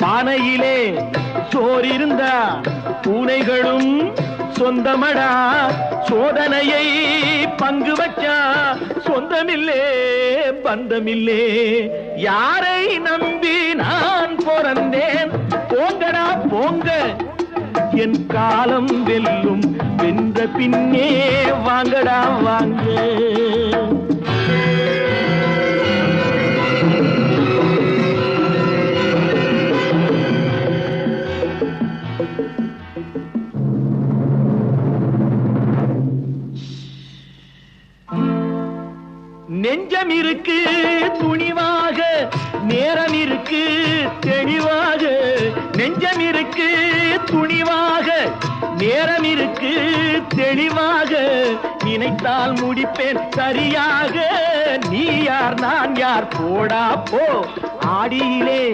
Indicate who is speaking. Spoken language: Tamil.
Speaker 1: பானையிலே சோறிருந்தா பூனைகளும் சொந்தமடா. சோதனையை பங்கு வச்சா சொந்தமில்லே பந்தமில்லே. யாரை நம்பி நான் பிறந்தேன்? போங்கடா போங்க, என் காலம் வெல்லும். வென்ற பின்னே வாங்கடா வாங்க. நெஞ்சம் இருக்கு துணிவாக, நேரம் இருக்கு தெளிவாக. நெஞ்சம் இருக்கு துணிவாக, நேரம் இருக்கு தெளிவாக. நினைத்தால் முடிப்பேன் சரியாக. நீ யார் நான் யார், போடா போ. ஆடியிலே